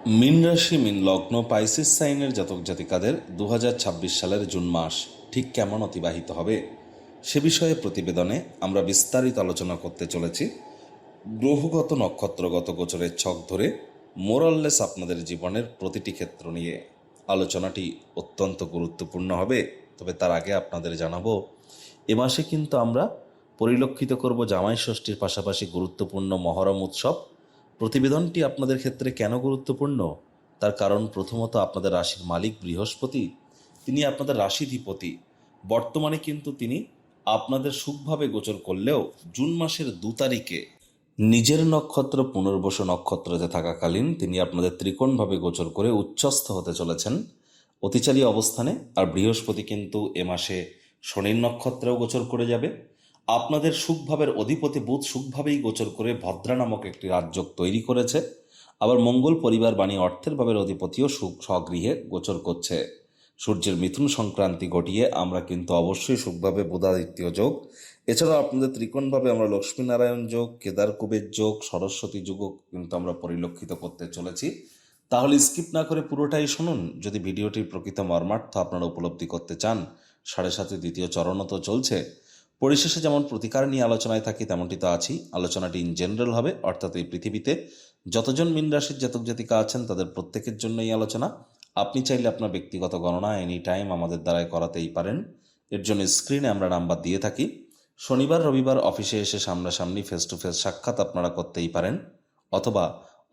মীন রাশি মীন লগ্ন পাইসিস সাইনের জাতক জাতিকাদের 2026 সালের জুন মাস ঠিক কেমন অতিবাহিত হবে সে বিষয়ে প্রতিবেদনে আমরা বিস্তারিত আলোচনা করতে চলেছি। গ্রহগত নক্ষত্রগত গোচরের ছক ধরে মোরাললেস আপনাদের জীবনের প্রতিটি ক্ষেত্র নিয়ে আলোচনাটি অত্যন্ত গুরুত্বপূর্ণ হবে। তবে তার আগে আপনাদের জানাবো, এ মাসে কিন্তু আমরা পরিলক্ষিত করব জামাই ষষ্ঠীর পাশাপাশি গুরুত্বপূর্ণ মহরম উৎসব। প্রতিবেদনটি আপনাদের ক্ষেত্রে কেন গুরুত্বপূর্ণ তার কারণ প্রথমত আপনাদের রাশির মালিক বৃহস্পতি, তিনি আপনাদের রাশিধিপতি। বর্তমানে কিন্তু তিনি আপনাদের সুখভাবে গোচর করলেও জুন মাসের 2 তারিখে নিজের নক্ষত্র পুনর্বসু নক্ষত্রতে থাকাকালীন তিনি আপনাদের ত্রিকোণভাবে গোচর করে উচ্চস্থ হতে চলেছেন অতিচারী অবস্থানে। আর বৃহস্পতি কিন্তু এ মাসে শনির নক্ষত্রেও গোচর করে যাবে। আপনাদের সুখভাবের অধিপতি বুধ সুখভাবেই গোচর করে ভদ্রা নামক একটি রাজযোগ তৈরি করেছে। আবার মঙ্গল পরিবার বাণী অর্থের ভাবের অধিপতিও সুখ স্বগৃহে গোচর করছে। সূর্যের মিথুন সংক্রান্তি ঘটিয়ে আমরা কিন্তু অবশ্যই সুখভাবে বুধাদিত্য যোগ, এছাড়াও আপনাদের ত্রিকোণভাবে আমরা লক্ষ্মীনারায়ণ যোগ, কেদার কুবের যোগ, সরস্বতী যোগও কিন্তু আমরা পরিলক্ষিত করতে চলেছি। তাহলে স্কিপ না করে পুরোটাই শুনুন। যদি ভিডিওটির প্রকৃত মর্মার্থ আপনারা উপলব্ধি করতে চান, 7.5 দ্বিতীয় চরণও তো চলছে। পরিশেষে যেমন প্রতিকার নিয়ে আলোচনায় থাকি তেমনটি তো আছি। আলোচনাটি ইন জেনারেল হবে, অর্থাৎ এই পৃথিবীতে যতজন মীন রাশির জাতক জাতিকা আছেন তাদের প্রত্যেকের জন্য এই আলোচনা। আপনি চাইলে আপনার ব্যক্তিগত গণনা এনি টাইম আমাদের দ্বারাই করাতেই পারেন। এর জন্য স্ক্রিনে আমরা নাম্বার দিয়ে থাকি। শনিবার রবিবার অফিসে এসে সামনাসামনি ফেস টু ফেস সাক্ষাৎ আপনারা করতেই পারেন, অথবা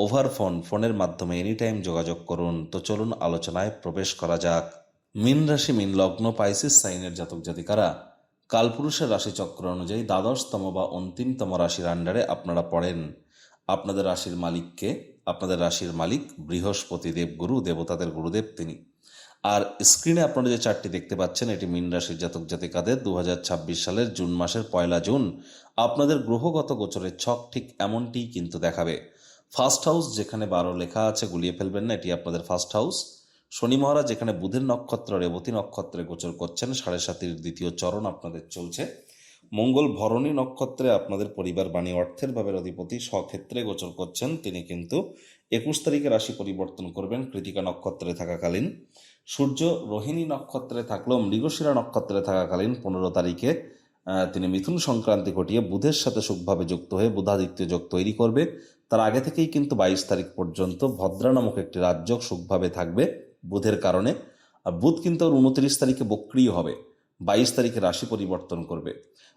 ওভার ফোনের মাধ্যমে এনি টাইম যোগাযোগ করুন। তো চলুন আলোচনায় প্রবেশ করা যাক। মীন রাশি মীন লগ্ন পাইসিস সাইনের জাতক জাতিকারা কালপুরুষের রাশিচক্র অনুযায়ী দ্বাদশতম বা অন্তিমতম রাশির আন্ডারে আপনারা পড়েন। আপনাদের রাশির মালিককে, আপনাদের রাশির মালিক বৃহস্পতি দেবগুরু, দেবতাদের গুরুদেব তিনি। আর স্ক্রিনে আপনারা যে চার্টটি দেখতে পাচ্ছেন এটি মীন রাশির জাতক জাতিকাদের 2026 সালের জুন মাসের 1 জুন আপনাদের গ্রহগত গোচরের ছক ঠিক এমনটিই কিন্তু দেখাবে। ফার্স্ট হাউস যেখানে 12 লেখা আছে গুলিয়ে ফেলবেন না, এটি আপনাদের ফার্স্ট হাউস। শনি মহারাজ যেখানে বুধের নক্ষত্র রেবতী নক্ষত্রে গোচর করছেন, 7.5-এর দ্বিতীয় চরণ আপনাদের চলছে। মঙ্গল ভরণী নক্ষত্রে আপনাদের পরিবার বাণী অর্থের ভাবের অধিপতি স্বক্ষেত্রে গোচর করছেন, তিনি কিন্তু 21 তারিখে রাশি পরিবর্তন করবেন কৃতিকা নক্ষত্রে থাকাকালীন। সূর্য রোহিণী নক্ষত্রে থাকলেও মৃগশিরা নক্ষত্রে থাকাকালীন 15 তারিখে তিনি মিথুন সংক্রান্তি ঘটিয়ে বুধের সাথে সুখভাবে যুক্ত হয়ে বুধাদিত্য যোগ তৈরি করবে। তার আগে থেকেই কিন্তু 22 তারিখ পর্যন্ত ভদ্রা নামক একটি রাজযোগ সুখভাবে থাকবে বুধের কারণে। আর বুধ কিন্তু 29 তারিখে বক্রিয় হবে, 22 তারিখে রাশি পরিবর্তন করবে।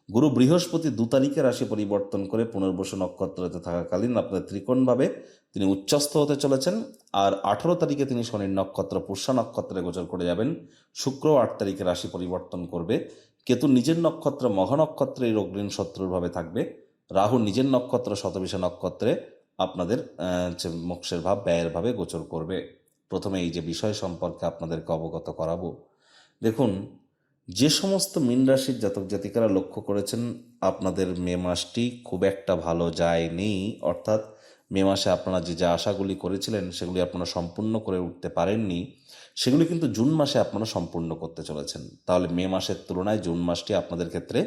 গুরু বৃহস্পতি 2 তারিখে রাশি পরিবর্তন করে পুনর্বসু নক্ষত্রতে থাকাকালীন আপনাদের ত্রিকোণভাবে তিনি উচ্চস্থ হতে চলেছেন। আর 18 তারিখে তিনি শনির নক্ষত্র পুষ্যা নক্ষত্রে গোচর করে যাবেন। শুক্র 8 তারিখে রাশি পরিবর্তন করবে। কেতু নিজের নক্ষত্র মঘ নক্ষত্রে অগ্রিম শত্রুর ভাবে থাকবে। রাহু নিজের নক্ষত্র শতবিশা নক্ষত্রে আপনাদের মোক্ষের ভাব ব্যয়ের ভাবে গোচর করবে। প্রথমে এই যে বিষয় সম্পর্কে আপনাদেরকে অবগত করাবো। দেখুন, যে সমস্ত মীন রাশির জাতক জাতিকারা লক্ষ্য করেছেন আপনাদের মে মাসটি খুব একটা ভালো যায়নি, অর্থাৎ মে মাসে আপনারা যে আশাগুলি করেছিলেন সেগুলি আপনারা সম্পূর্ণ করে উঠতে পারেননি, সেগুলি কিন্তু জুন মাসে আপনারা সম্পূর্ণ করতে চলেছেন। তাহলে মে মাসের তুলনায় জুন মাসটি আপনাদের ক্ষেত্রে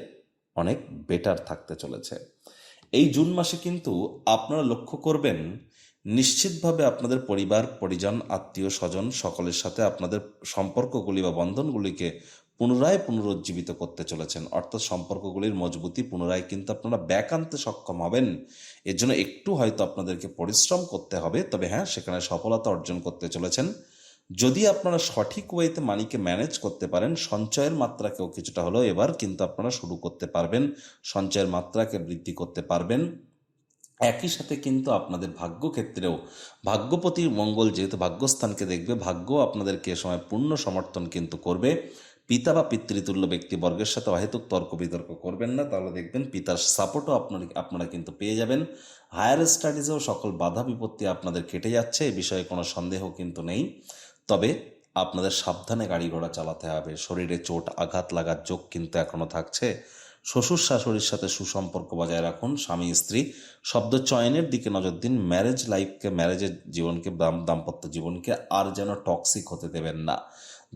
অনেক বেটার থাকতে চলেছে। এই জুন মাসে কিন্তু আপনারা লক্ষ্য করবেন নিশ্চিতভাবে আপনাদের পরিবার পরিজন আত্মীয় স্বজন সকলের সাথে আপনাদের সম্পর্কগুলি বা বন্ধনগুলিকে পুনরুজ্জীবিত করতে চলেছেন, অর্থাৎ সম্পর্কগুলির মজবুতি পুনরায় কিন্তু আপনারা ব্যাক আনতে সক্ষম হবেন। এর জন্য একটু হয়তো আপনাদেরকে পরিশ্রম করতে হবে, তবে হ্যাঁ সেখানে সফলতা অর্জন করতে চলেছেন। যদি আপনারা সঠিক ওয়েতে মানিকে ম্যানেজ করতে পারেন, সঞ্চয়ের মাত্রাকেও কিছুটা হলেও এবার কিন্তু আপনারা শুরু করতে পারবেন, সঞ্চয়ের মাত্রাকে বৃদ্ধি করতে পারবেন। একই সাথে কিন্তু আপনাদের ভাগ্য ক্ষেত্রেও ভাগ্যপতির মঙ্গল যেহেতু ভাগ্যস্থানকে দেখবে, ভাগ্য আপনাদেরকে এ সময় পূর্ণ সমর্থন কিন্তু করবে। পিতা বা পিতৃতুল্য ব্যক্তিবর্গের সাথে অহেতুক তর্ক বিতর্ক করবেন না, তাহলে দেখবেন পিতার সাপোর্টও আপনারা কিন্তু পেয়ে যাবেন। হায়ার স্টাডিজেও সকল বাধা বিপত্তি আপনাদের কেটে যাচ্ছে, এ বিষয়ে কোনো সন্দেহ কিন্তু নেই। তবে আপনাদের সাবধানে গাড়ি ঘোড়া চালাতে হবে, শরীরে চোট আঘাত লাগার যোগ কিন্তু এখনও থাকছে। শ্বশুর শাশুড়ির সাথে সুসম্পর্ক বজায় রাখুন। স্বামী স্ত্রী শব্দ চয়নের দিকে নজর দিন। ম্যারেজ লাইফকে, ম্যারেজের জীবনকে, দাম্পত্য জীবনকে আর যেন টক্সিক হতে দেবেন না।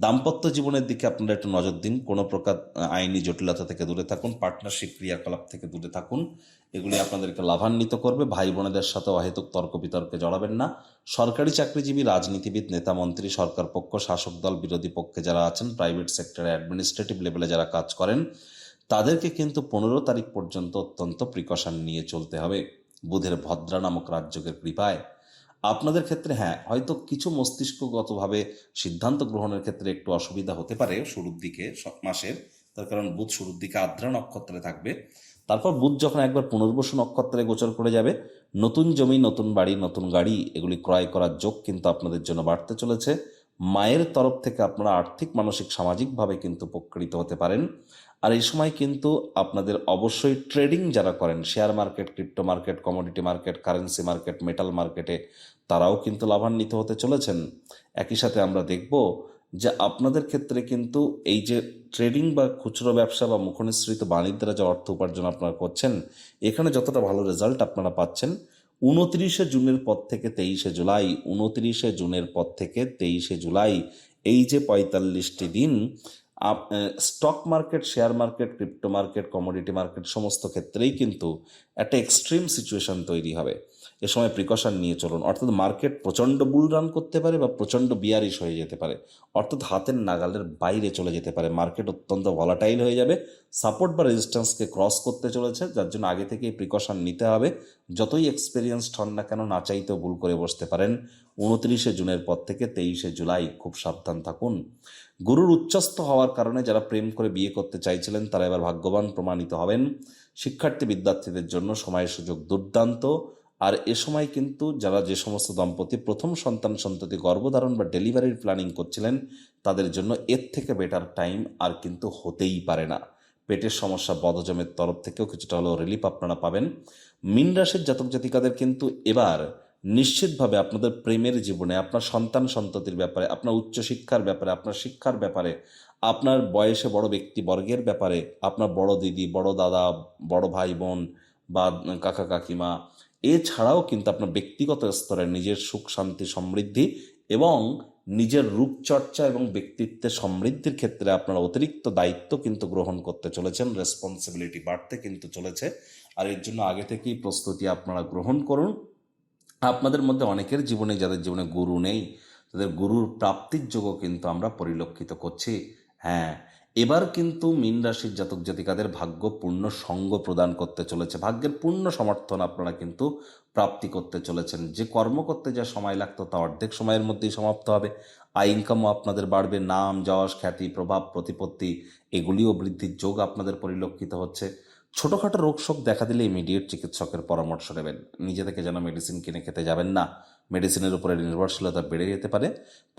দাম্পত্য জীবনের দিকে আপনারা একটু নজর দিন। কোনো প্রকার আইনি জটিলতা থেকে দূরে থাকুন, পার্টনারশিপ ক্রিয়াকলাপ থেকে দূরে থাকুন। এগুলি আপনাদেরকে লাভান্বিত করবে। ভাই বোনেদের সাথে অহেতুক তর্ক বিতর্কে জড়াবেন না। সরকারি চাকরিজীবী, রাজনীতিবিদ, নেতা মন্ত্রী, সরকার পক্ষ, শাসক দল, বিরোধী পক্ষে যারা আছেন, প্রাইভেট সেক্টরে অ্যাডমিনিস্ট্রেটিভ লেভেলে যারা কাজ করেন, তাদেরকে কিন্তু 15 তারিখ পর্যন্ত অত্যন্ত প্রিকশন নিয়ে চলতে হবে। বুধের ভদ্রা নামক রাজযোগের কৃপায় আপনাদের ক্ষেত্রে হয়তো কিছু মস্তিষ্কগতভাবে সিদ্ধান্ত গ্রহণের ক্ষেত্রে একটু অসুবিধা হতে পারে শুরুর দিকে মাসের, তার কারণ বুধ শুরুর দিকে আদ্রা নক্ষত্রে থাকবে। তারপর বুধ যখন একবার পুনর্বসু নক্ষত্রে গোচর করে যাবে, নতুন জমি, নতুন বাড়ি, নতুন গাড়ি এগুলি ক্রয় করার যোগ কিন্তু আপনাদের জন্য বাড়তে চলেছে। মায়ের তরফ থেকে আপনারা আর্থিক, মানসিক, সামাজিকভাবে কিন্তু উপকৃত হতে পারেন। আর এই সময় কিন্তু আপনাদের অবশ্যই ট্রেডিং যারা করেন, share market, crypto market, commodity market, currency market, metal মার্কেটে, তারাও কিন্তু লাভান্বিত হতে চলেছেন। একই সাথে আমরা দেখব যে আপনাদের ক্ষেত্রে কিন্তু এই যে ট্রেডিং বা খুচরো ব্যবসা বা মুখনিসৃত বাণিজ্য দ্বারা যে অর্থ উপার্জন আপনারা করছেন, এখানে যতটা ভালো রেজাল্ট আপনারা পাচ্ছেন, 29শে জুনের পর থেকে 23শে জুলাই, 29শে জুনের পর থেকে 23শে জুলাই, এই যে 45টি দিন stock market, share market, crypto market, commodity market সমস্ত ক্ষেত্রেই কিন্তু একটা এক্সট্রিম সিচুয়েশন তৈরি হবে। এ সময় প্রিকশন নিয়ে চলুন। অর্থাৎ মার্কেট প্রচণ্ড বুল রান করতে পারে বা প্রচণ্ড বিয়ারিশ হয়ে যেতে পারে, অর্থাৎ হাতের নাগালের বাইরে চলে যেতে পারে। মার্কেট অত্যন্ত ভলাটাইল হয়ে যাবে, সাপোর্ট বা রেজিস্ট্যান্সকে ক্রস করতে চলেছে, যার জন্য আগে থেকেই প্রিকশন নিতে হবে। যতই এক্সপিরিয়েন্সড হন না কেন, না চাইতেও ভুল করে বসতে পারেন। 29শে জুনের পর থেকে 23শে জুলাই খুব সাবধান থাকুন। গুরুর উচ্চস্থ হওয়ার কারণে যারা প্রেম করে বিয়ে করতে চাইছিলেন তারা এবার ভাগ্যবান প্রমাণিত হবেন। শিক্ষার্থী বিদ্যার্থীদের জন্য সময়ের সুযোগ দুর্দান্ত। আর এ সময় কিন্তু যারা, যে সমস্ত দম্পতি প্রথম সন্ততি গর্ভধারণ বা ডেলিভারির প্ল্যানিং করছিলেন, তাদের জন্য এর থেকে বেটার টাইম আর কিন্তু হতেই পারে না। পেটের সমস্যা, বদহজমের তরফ থেকেও কিছুটা হলেও রিলিফ আপনারা পাবেন। মীন রাশির জাতক জাতিকাদের কিন্তু এবার নিশ্চিতভাবে আপনাদের প্রেমের জীবনে, আপনার সন্ততির ব্যাপারে, আপনার উচ্চশিক্ষার ব্যাপারে, আপনার শিক্ষার ব্যাপারে, আপনার বয়সে বড় ব্যক্তিবর্গের ব্যাপারে, আপনার বড় দিদি, বড় দাদা, বড় ভাই বোন বা কাকা কাকিমা, এছাড়াও কিন্তু আপনার ব্যক্তিগত স্তরে নিজের সুখ, শান্তি, সমৃদ্ধি এবং নিজের রূপচর্চা এবং ব্যক্তিত্বের সমৃদ্ধির ক্ষেত্রে আপনারা অতিরিক্ত দায়িত্ব কিন্তু গ্রহণ করতে চলেছেন। রেসপন্সিবিলিটি বাড়তে কিন্তু চলেছে। আর এর জন্য আগে থেকেই প্রস্তুতি আপনারা গ্রহণ করুন। আপনাদের মধ্যে অনেকের জীবনে, যাদের জীবনে গুরু নেই, তাদের গুরুর প্রাপ্তির যোগও কিন্তু আমরা পরিলক্ষিত করছি। এবার কিন্তু মীন রাশির জাতক জাতিকাদের ভাগ্য পূর্ণ সঙ্গ প্রদান করতে চলেছে। ভাগ্যের পূর্ণ সমর্থন আপনারা কিন্তু প্রাপ্তি করতে চলেছেন। যে কর্ম করতে যা সময় লাগতো তা অর্ধেক সময়ের মধ্যেই সমাপ্ত হবে। আয় ইনকামও আপনাদের বাড়বে। নাম, যশ, খ্যাতি, প্রভাব, প্রতিপত্তি এগুলিও বৃদ্ধির যোগ আপনাদের পরিলক্ষিত হচ্ছে। ছোটোখাটো রোগশোক দেখা দিলে ইমিডিয়েট চিকিৎসকের পরামর্শ নেবেন। নিজে থেকে যেন মেডিসিন কিনে খেতে যাবেন না, মেডিসিনের উপরে নির্ভরশীলতা বেড়ে যেতে পারে।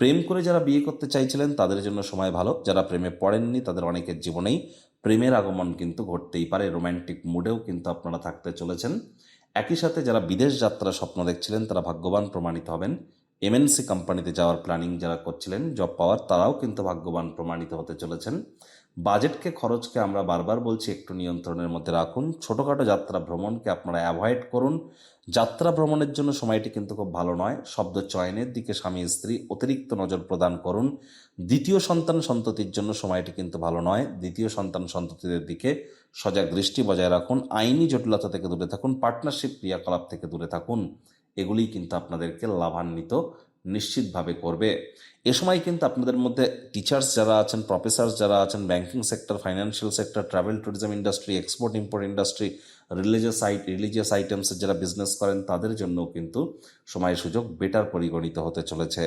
প্রেম করে যারা বিয়ে করতে চাইছিলেন তাদের জন্য সময় ভালো। যারা প্রেমে পড়েননি তাদের অনেকের জীবনেই প্রেমের আগমন কিন্তু ঘটতেই পারে। রোম্যান্টিক মুডেও কিন্তু আপনারা থাকতে চলেছেন। একই সাথে যারা বিদেশ যাত্রা স্বপ্ন দেখছিলেন তারা ভাগ্যবান প্রমাণিত হবেন। এমএনসি কোম্পানিতে যাওয়ার প্ল্যানিং যারা করছিলেন, জব পাওয়ার, তারাও কিন্তু ভাগ্যবান প্রমাণিত হতে চলেছেন। বাজেটকে, খরচকে আমরা বারবার বলছি একটু নিয়ন্ত্রণের মধ্যে রাখুন। ছোটোখাটো যাত্রা ভ্রমণকে আপনারা অ্যাভয়েড করুন। যাত্রা ভ্রমণের জন্য সময়টি কিন্তু খুব ভালো নয়। শব্দ চয়নের দিকে স্বামী স্ত্রী অতিরিক্ত নজর প্রদান করুন। দ্বিতীয় সন্ততির জন্য সময়টি কিন্তু ভালো নয়। দ্বিতীয় সন্ততিদের দিকে সজাগ দৃষ্টি বজায় রাখুন। আইনি জটিলতা থেকে দূরে থাকুন। পার্টনারশিপ ক্রিয়াকলাপ থেকে দূরে থাকুন। এগুলি কিন্তু আপনাদেরকে লাভান্বিত নিশ্চিতভাবে করবে। এ সময় কিন্তু আপনাদের মধ্যে টিচার্স যারা আছেন, প্রফেসর্স যারা আছেন, banking sector, financial sector, travel tourism industry, export import industry, religious আইটেমসের যারা বিজনেস করেন তাদের জন্যও কিন্তু সময় সুযোগ বেটার পরিগণিত হতে চলেছে।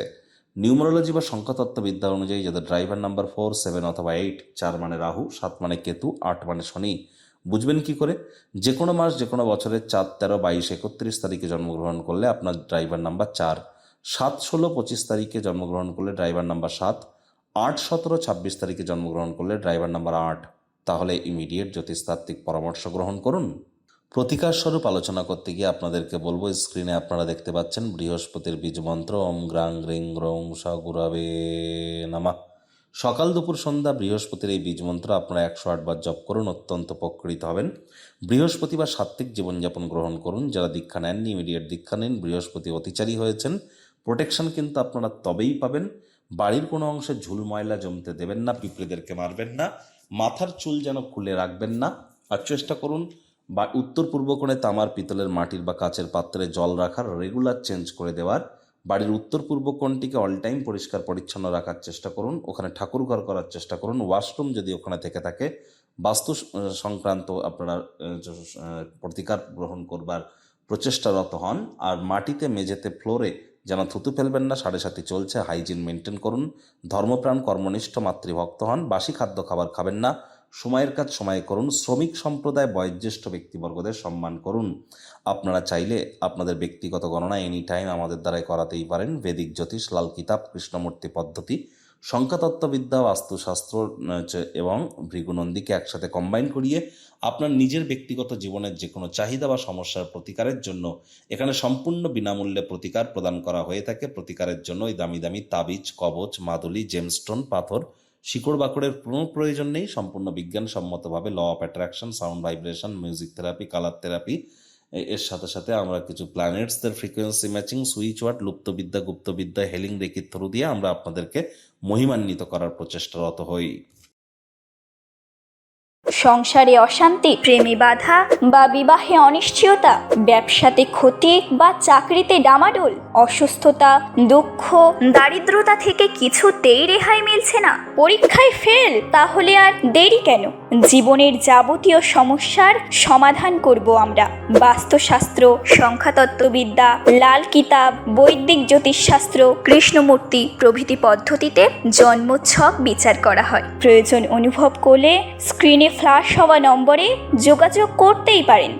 নিউমারোলজি বা সংখ্যাতত্ত্ববিদ্যা অনুযায়ী যাদের ড্রাইভার নাম্বার 4, 7 অথবা 8, 4 মানে রাহু, 7 মানে কেতু, 8 মানে শনি, বুঝবেন কি করে? যে কোনো মাস, যে কোনো বছরের 4, 13, 22, 31 তারিখে জন্মগ্রহণ করলে আপনার ড্রাইভার নাম্বার 4, 7, 16, 25 তারিখে জন্মগ্রহণ করলে ড্রাইভার নাম্বার 7, 8, 17, 26 তারিখে জন্মগ্রহণ করলে ড্রাইভার নাম্বার 8। তাহলে ইমিডিয়েট জ্যোতিষতাত্ত্বিক পরামর্শ গ্রহণ করুন। প্রতিকার স্বরূপ আলোচনা করতে গিয়ে আপনাদেরকে বলবো, স্ক্রিনে আপনারা দেখতে পাচ্ছেন বৃহস্পতির বীজ মন্ত্র ওম গ্রাং গ্রিং গ্রৌং স গুরবে নমঃ। সকাল দুপুর সন্ধ্যা বৃহস্পতির এই বীজ মন্ত্র আপনারা 108 বার জপ করুন, অত্যন্ত উপকৃত হবেন। বৃহস্পতিবার সাত্ত্বিক জীবনযাপন গ্রহণ করুন। যারা দীক্ষা নেননি, ইমিডিয়েট দীক্ষা নিন। বৃহস্পতি অতিচারী হয়েছেন, প্রোটেকশন কিন্তু আপনারা তবেই পাবেন। বাড়ির কোনো অংশে ঝুল ময়লা জমতে দেবেন না, পিঁপড়েদেরকে মারবেন না, মাথার চুল যেন খুলে রাখবেন না। আর চেষ্টা করুন বা উত্তর পূর্ব কোণে তামার, পিতলের, মাটির বা কাচের পাত্রে জল রাখার, রেগুলার চেঞ্জ করে দেওয়ার। বাড়ির উত্তর পূর্ব কোণটিকে অল টাইম পরিষ্কার পরিচ্ছন্ন রাখার চেষ্টা করুন। ওখানে ঠাকুর ঘর করার চেষ্টা করুন। ওয়াশরুম যদি ওখানে থেকে থাকে, বাস্তু সংক্রান্ত আপনারা প্রতিকার গ্রহণ করবার প্রচেষ্টারত হন। আর মাটিতে, মেঝেতে, ফ্লোরে যেন থুতু ফেলবেন না। 7:30 চলছে, হাইজিন মেনটেন করুন। ধর্মপ্রাণ, কর্মনিষ্ঠ, মাতৃভক্ত হন। বাসি খাদ্য খাবার খাবেন না। সময়ের কাজ সময়ে করুন। শ্রমিক সম্প্রদায়, বয়োজ্যেষ্ঠ ব্যক্তিবর্গদের সম্মান করুন। আপনারা চাইলে আপনাদের ব্যক্তিগত গণনা এনি টাইম আমাদের দ্বারাই করাতেই পারেন। বেদিক জ্যোতিষ, লাল কিতাব, কৃষ্ণমূর্তি পদ্ধতি, সংখ্যাতত্ত্ববিদ্যা, বাস্তুশাস্ত্র এবং ভৃগুনন্দীকে একসাথে কম্বাইন করিয়ে আপনার নিজের ব্যক্তিগত জীবনের যে কোনো চাহিদা বা সমস্যার প্রতিকারের জন্য এখানে সম্পূর্ণ বিনামূল্যে প্রতিকার প্রদান করা হয়ে থাকে। প্রতিকারের জন্য ওই দামি দামি তাবিজ, কবচ, মাদুলি, জেমস্টোন, পাথর, শিকড় বাকড়ের কোনো প্রয়োজন নেই। সম্পূর্ণ বিজ্ঞানসম্মতভাবে law of attraction, sound vibration, music therapy, colour therapy, এর সাথে সাথে আমরা কিছু প্ল্যানেটসদের ফ্রিকোয়েন্সি ম্যাচিং, সুইচ ওয়ার্ড, লুপ্তবিদ্যা, গুপ্তবিদ্যা, হেলিং রেকির থ্রু দিয়ে আমরা আপনাদেরকে মহিমান্বিত করার প্রচেষ্টারত হই। সংসারে অশান্তি, প্রেমে বাধা বা বিবাহে অনিশ্চয়তা, ব্যবসাতে ক্ষতি বা চাকরিতে ডামাডোল, অসুস্থতা, দুঃখ, দারিদ্রতা থেকে কিছুতেই রেহাই মিলছে না, পরীক্ষায় ফেল, তাহলে আর দেরি কেন? জীবনের যাবতীয় সমস্যার সমাধান করব আমরা। বাস্তুশাস্ত্র, সংখ্যাতত্ত্ববিদ্যা, লাল কিতাব, বৈদিক জ্যোতিষশাস্ত্র, কৃষ্ণমূর্তি প্রভৃতি পদ্ধতিতে জন্মছক বিচার করা হয়। প্রয়োজন অনুভব করলে স্ক্রিনে ফ্ল্যাশ হওয়া নম্বরে যোগাযোগ করতেই পারেন।